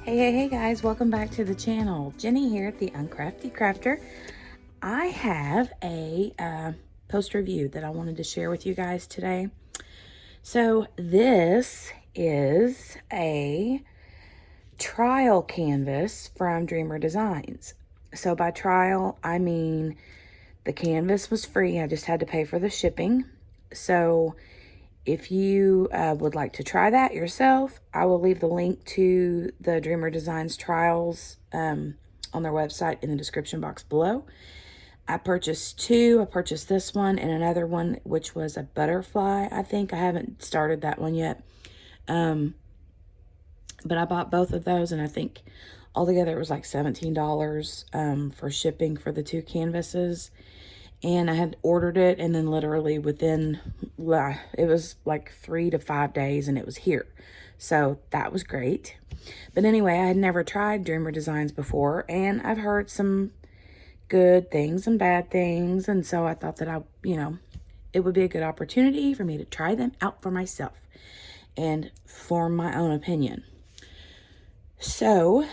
Hey guys, welcome back to the channel. Jenny here at the Uncrafty Crafter. I have a post review that I wanted to share with you guys today. So this is a trial canvas from Dreamer Designs. So by trial, I mean the canvas was free. I just had to pay for the shipping. So if you would like to try that yourself, I will leave the link to the Dreamer Designs trials on their website in the description box below. I purchased two. I purchased this one and another one, which was a butterfly, I think. I haven't started that one yet. But I bought both of those, and I think altogether it was like $17 for shipping for the two canvases. And I had ordered it, and then literally within, it was like 3 to 5 days, and it was here. So that was great. But anyway, I had never tried Dreamer Designs before, and I've heard some good things and bad things. And so I thought that it would be a good opportunity for me to try them out for myself and form my own opinion. So,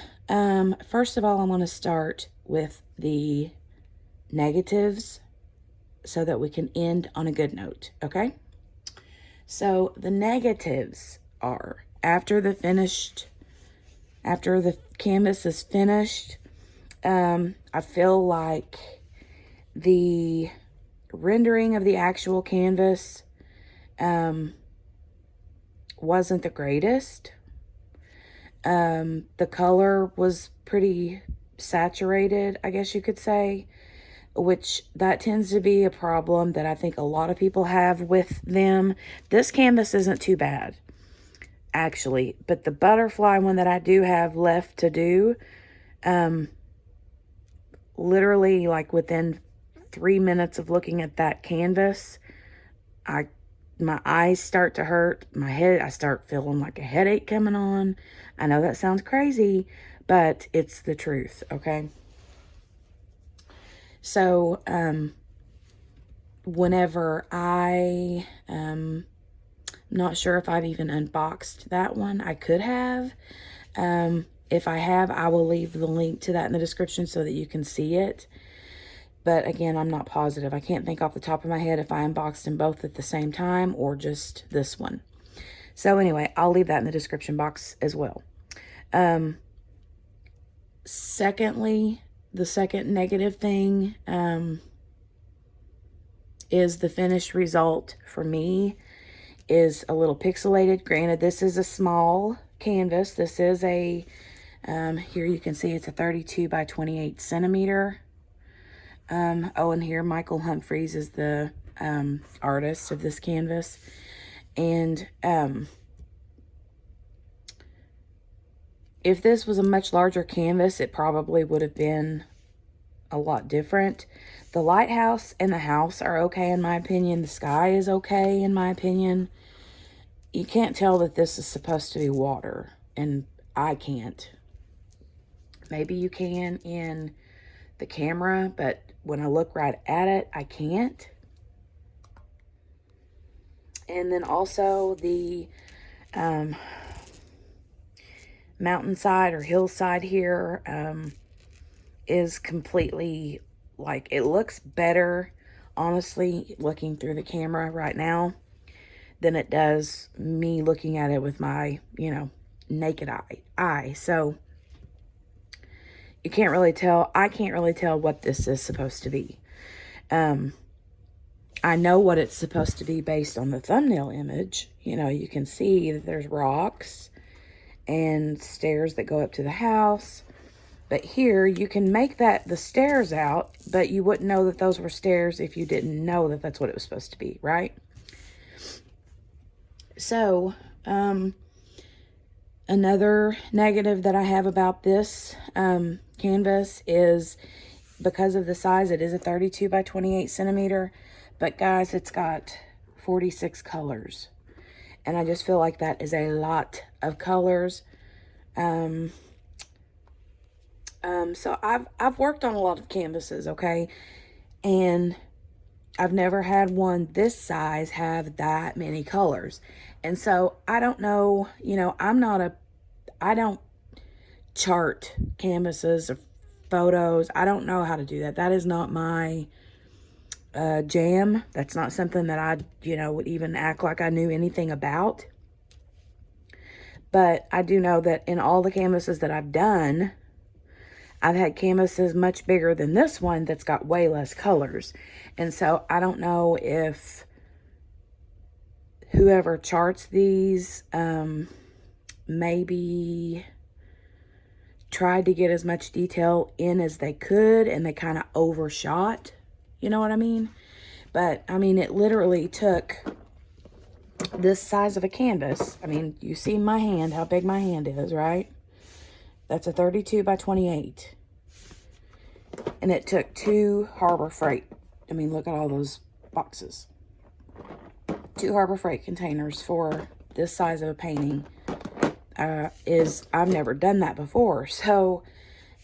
first of all, I'm going to start with the negatives, so that we can end on a good note, okay? So the negatives are, after the canvas is finished, I feel like the rendering of the actual canvas wasn't the greatest. The color was pretty saturated, I guess you could say, which that tends to be a problem that I think a lot of people have with them. This canvas isn't too bad, actually, but the butterfly one that I do have left to do, literally like within 3 minutes of looking at that canvas, my eyes start to hurt, I start feeling like a headache coming on. I know that sounds crazy, but it's the truth, okay? So, whenever not sure if I've even unboxed that one. I could have. If I have, I will leave the link to that in the description so that you can see it. But again, I'm not positive. I can't think off the top of my head if I unboxed them both at the same time or just this one. So anyway, I'll leave that in the description box as well. Secondly, the second negative thing is the finished result for me is a little pixelated. Granted, this is a small canvas. This is a, here you can see it's a 32 by 28 centimeter. Oh, and here Michael Humphreys is the artist of this canvas. And if this was a much larger canvas, it probably would have been a lot different. The lighthouse and the house are okay in my opinion. The sky is okay in my opinion. You can't tell that this is supposed to be water, and I can't. Maybe you can in the camera, but when I look right at it, I can't. And then also the mountainside or hillside here is completely, like, it looks better, honestly, looking through the camera right now than it does me looking at it with my, naked eye. So you can't really tell. I can't really tell what this is supposed to be. I know what it's supposed to be based on the thumbnail image. You can see that there's rocks and stairs that go up to the house. But here, you can make the stairs out, but you wouldn't know that those were stairs if you didn't know that that's what it was supposed to be, right? So, another negative that I have about this canvas is because of the size. It is a 32 by 28 centimeter, but guys, it's got 46 colors. And I just feel like that is a lot of colors. So I've worked on a lot of canvases, okay? And I've never had one this size have that many colors. And so I don't know, I don't chart canvases or photos. I don't know how to do that. That is not my jam. That's not something that I, would even act like I knew anything about. But I do know that in all the canvases that I've done, I've had canvases much bigger than this one that's got way less colors. And so I don't know if whoever charts these maybe tried to get as much detail in as they could, and they kind of overshot. You know what I mean? But, I mean, it literally took this size of a canvas. I mean, you see my hand, how big my hand is, right? That's a 32 by 28. And it took 2 Harbor Freight. I mean, look at all those boxes. 2 Harbor Freight containers for this size of a painting. I've never done that before. So,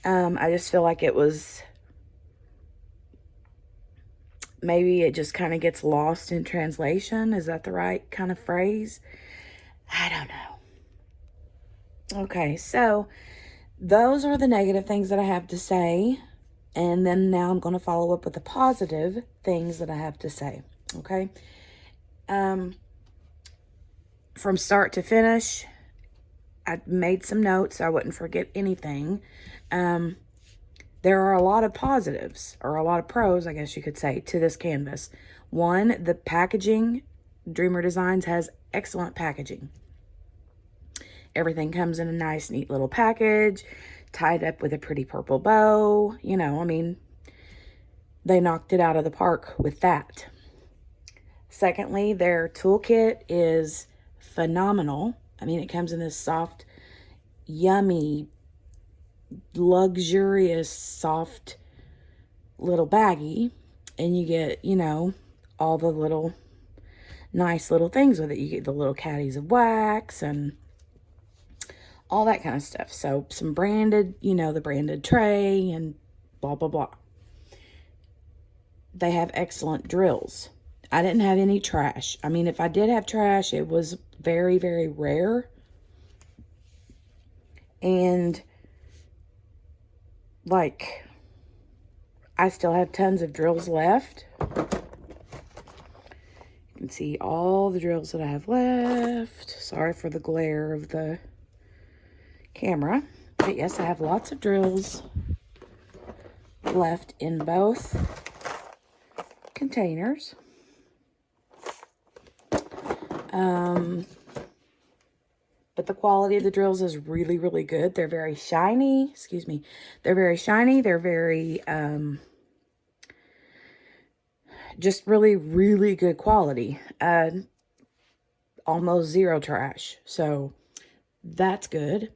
I just feel like it was, maybe it just kind of gets lost in translation. Is that the right kind of phrase? I don't know. Okay, so those are the negative things that I have to say. And then now I'm going to follow up with the positive things that I have to say. Okay. From start to finish, I made some notes so I wouldn't forget anything. There are a lot of positives, or a lot of pros, I guess you could say, to this canvas. One, the packaging. Dreamer Designs has excellent packaging. Everything comes in a nice, neat little package, tied up with a pretty purple bow. You know, I mean, they knocked it out of the park with that. Secondly, their toolkit is phenomenal. I mean, it comes in this soft, yummy, luxurious, soft little baggie. And you get, all the little nice little things with it. You get the little caddies of wax and all that kind of stuff. So some branded, the branded tray and blah, blah, blah. They have excellent drills. I didn't have any trash. I mean, if I did have trash, it was very, very rare. And, like, I still have tons of drills left. You can see all the drills that I have left. Sorry for the glare of the camera. But yes, I have lots of drills left in both containers. But the quality of the drills is really, really good. They're very shiny. Excuse me. They're very shiny. They're very, just really, really good quality. Almost zero trash. So that's good.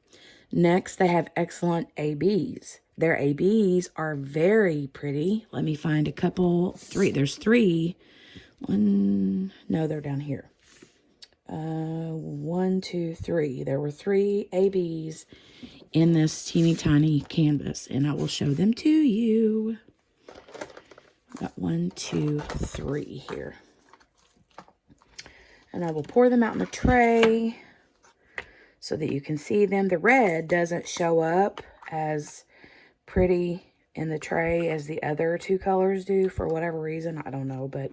Next, they have excellent ABs. Their ABs are very pretty. Let me find a couple. 3. There's 3. No, they're down here. 1, 2, 3. There were 3 ABs in this teeny tiny canvas, and I will show them to you. Got 1, 2, 3 here. And I will pour them out in the tray so that you can see them. The red doesn't show up as pretty in the tray as the other 2 colors do for whatever reason. I don't know, but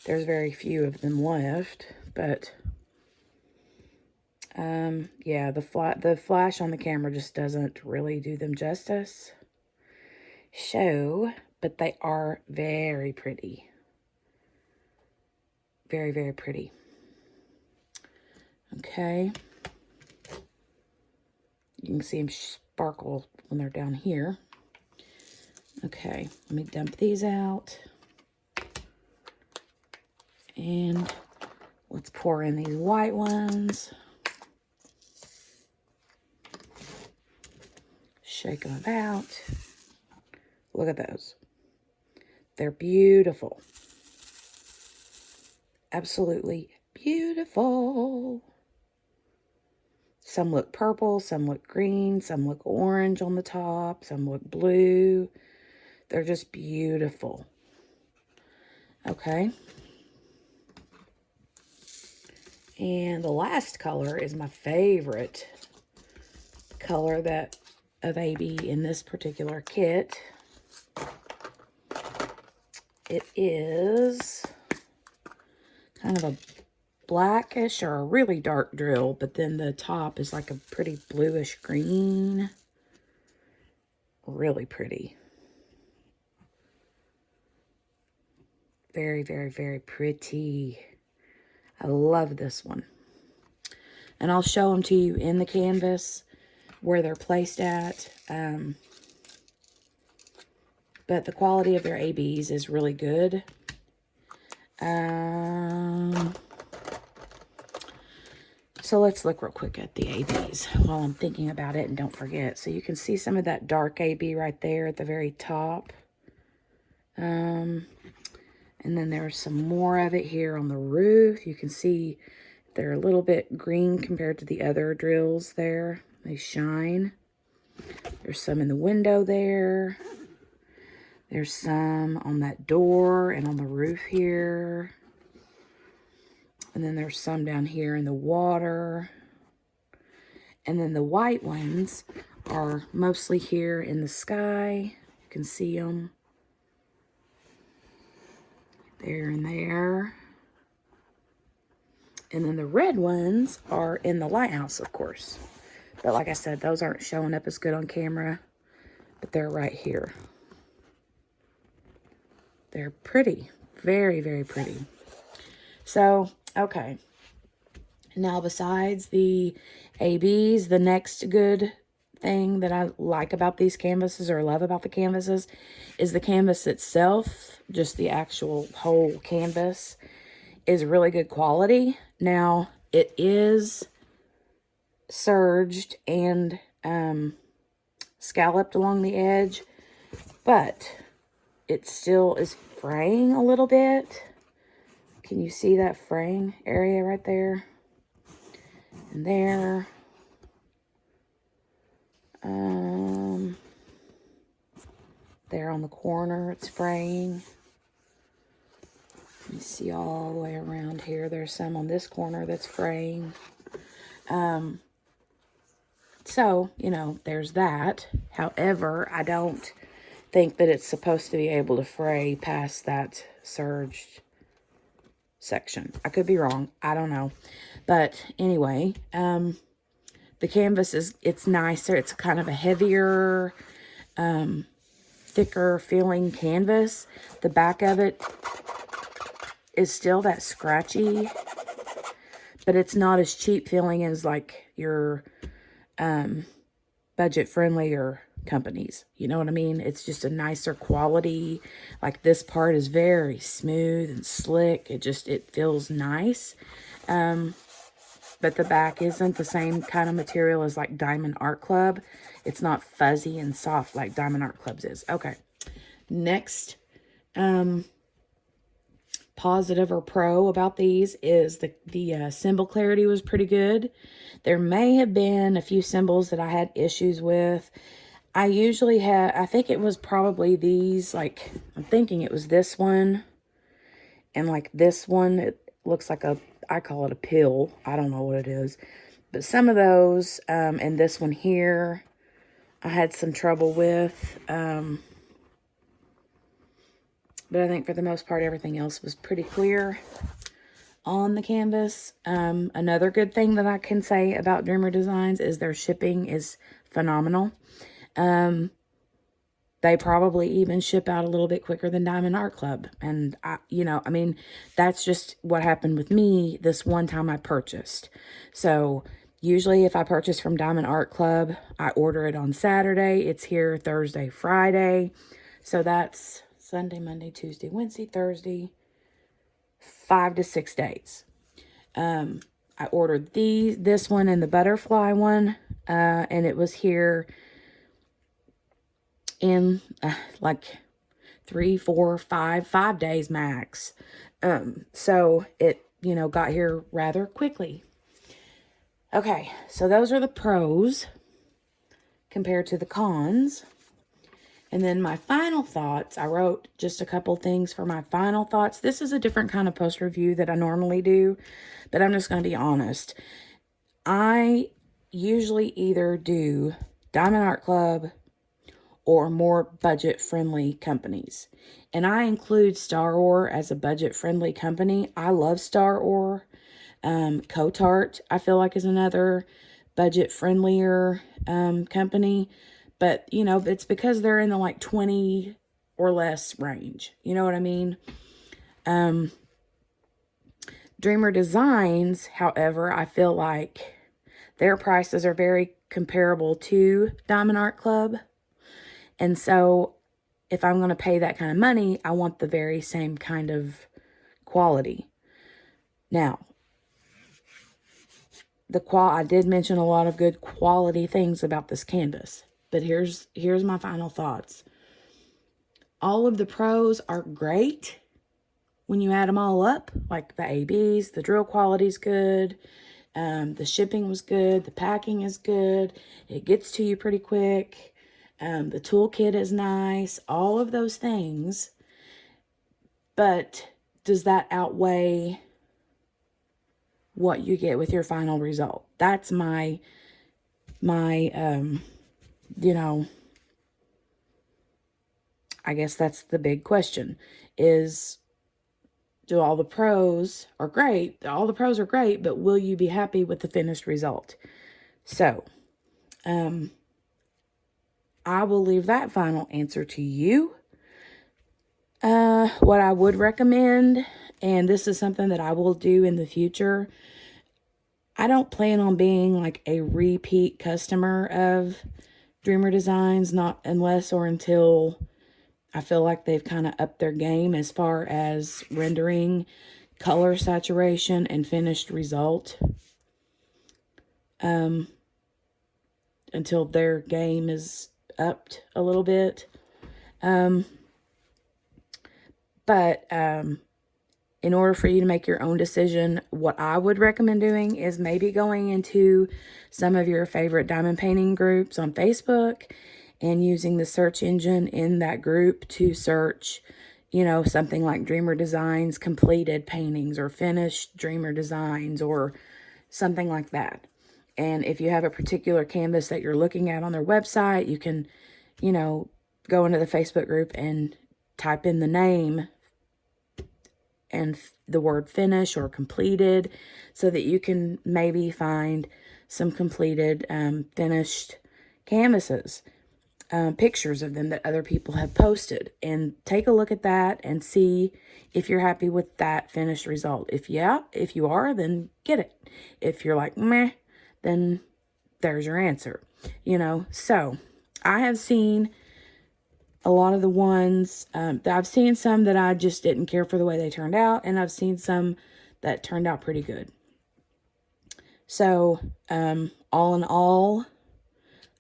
there's very few of them left. But yeah, the flash on the camera just doesn't really do them justice. But they are very pretty. Very, very pretty. Okay. You can see them sparkle when they're down here. Okay, let me dump these out. And let's pour in these white ones. Shake them about. Look at those. They're beautiful. Absolutely beautiful. Some look purple, some look green, some look orange on the top, some look blue. They're just beautiful. Okay. And the last color is my favorite color that of AB in this particular kit. It is kind of a blackish or a really dark drill, but then the top is like a pretty bluish green. Really pretty. Very, very, very pretty. I love this one. And I'll show them to you in the canvas where they're placed at. But the quality of their ABs is really good. So let's look real quick at the ABs while I'm thinking about it and don't forget. So you can see some of that dark AB right there at the very top. And then there's some more of it here on the roof. You can see they're a little bit green compared to the other drills there. They shine. There's some in the window there. There's some on that door and on the roof here. And then there's some down here in the water. And then the white ones are mostly here in the sky. You can see them. There and there. And then the red ones are in the lighthouse, of course. But like I said, those aren't showing up as good on camera. But they're right here. They're pretty. Very, very pretty. So, okay. Now, besides the ABs, the next good thing that I like about these canvases or love about the canvases is the canvas itself. Just the actual whole canvas is really good quality. Now, it is serged and scalloped along the edge, but it still is fraying a little bit. Can you see that fraying area right there? And there. There on the corner, it's fraying. You see all the way around here. There's some on this corner that's fraying. So, you know, there's that. However, I don't think that it's supposed to be able to fray past that serged section. I could be wrong. I don't know. But anyway, the canvas it's nicer. It's kind of a heavier, thicker feeling canvas. The back of it is still that scratchy, but it's not as cheap feeling as like your budget friendlier companies. You know what I mean? It's just a nicer quality. Like this part is very smooth and slick. It feels nice. But the back isn't the same kind of material as like Diamond Art Club. It's not fuzzy and soft like Diamond Art Club's is. Okay. Next, positive or pro about these is the symbol clarity was pretty good. There may have been a few symbols that I had issues with. I usually have, I think it was probably these, like, I'm thinking it was this one. And like this one, it looks like I call it a pill. I don't know what it is. But some of those, and this one here, I had some trouble with. But I think for the most part, everything else was pretty clear on the canvas. Another good thing that I can say about Dreamer Designs is their shipping is phenomenal. They probably even ship out a little bit quicker than Diamond Art Club. And, I mean, that's just what happened with me this one time I purchased. So, usually if I purchase from Diamond Art Club, I order it on Saturday. It's here Thursday, Friday. So, that's Sunday, Monday, Tuesday, Wednesday, Thursday, 5 to 6 days. I ordered this one and the butterfly one, and it was here in like 3, 4, 5 days max. So it, got here rather quickly. Okay, so those are the pros compared to the cons. And then my final thoughts, I wrote just a couple things for my final thoughts. This is a different kind of post review that I normally do, but I'm just going to be honest. I usually either do Diamond Art Club, or more budget-friendly companies. And I include Star Ore as a budget-friendly company. I love Star Ore. Cotart, I feel like, is another budget-friendlier company. But, you know, it's because they're in the like 20 or less range. You know what I mean? Dreamer Designs, however, I feel like their prices are very comparable to Diamond Art Club. And so if I'm going to pay that kind of money, I want the very same kind of quality. Now, I did mention a lot of good quality things about this canvas, but here's my final thoughts. All of the pros are great when you add them all up, like the ABs, the drill quality's good, the shipping was good, the packing is good, it gets to you pretty quick, the toolkit is nice, all of those things. But does that outweigh what you get with your final result? That's my you know, I guess that's the big question, is all the pros are great, but will you be happy with the finished result? So, I will leave that final answer to you. What I would recommend, and this is something that I will do in the future, I don't plan on being like a repeat customer of Dreamer Designs, not unless or until I feel like they've kind of upped their game as far as rendering, color saturation, and finished result. Until their game is upped a little bit. But in order for you to make your own decision, what I would recommend doing is maybe going into some of your favorite diamond painting groups on Facebook and using the search engine in that group to search, you know, something like Dreamer Designs completed paintings or finished Dreamer Designs or something like that. And if you have a particular canvas that you're looking at on their website, you can, you know, go into the Facebook group and type in the name and the word finish or completed, so that you can maybe find some completed finished canvases, pictures of them that other people have posted, and take a look at that and see if you're happy with that finished result. If you are, then get it. If you're like meh, then there's your answer, you know. So I have seen a lot of the ones, I've seen some that I just didn't care for the way they turned out, and I've seen some that turned out pretty good. So, all in all,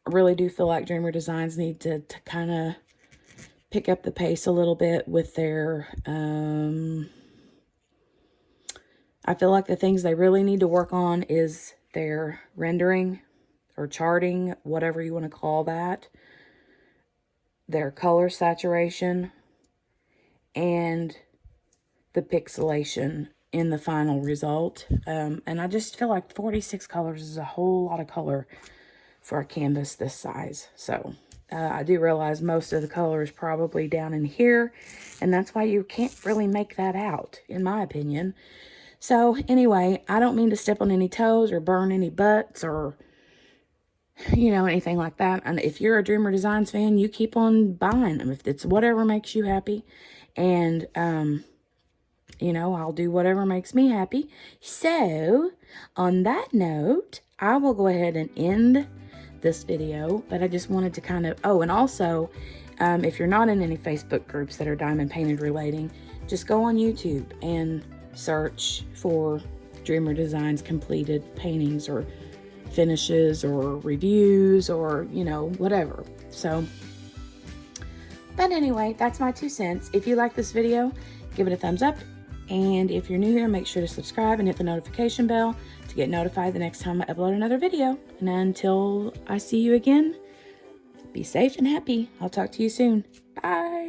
I really do feel like Dreamer Designs need to kind of pick up the pace a little bit with their, I feel like the things they really need to work on is their rendering or charting, whatever you want to call that, their color saturation, and the pixelation in the final result. And I just feel like 46 colors is a whole lot of color for a canvas this size. So I do realize most of the color is probably down in here, and that's why you can't really make that out, in my opinion. So anyway, I don't mean to step on any toes or burn any butts or, you know, anything like that. And if you're a Dreamer Designs fan, you keep on buying them. If it's whatever makes you happy. And, you know, I'll do whatever makes me happy. So, on that note, I will go ahead and end this video. But I just wanted to kind of, oh, and also, if you're not in any Facebook groups that are diamond painted relating, just go on YouTube and search for Dreamer Designs completed paintings or finishes or reviews or, you know, whatever. So, but anyway, that's my 2 cents. If you like this video, give it a thumbs up. And if you're new here, make sure to subscribe and hit the notification bell to get notified the next time I upload another video. And until I see you again, be safe and happy. I'll talk to you soon. Bye.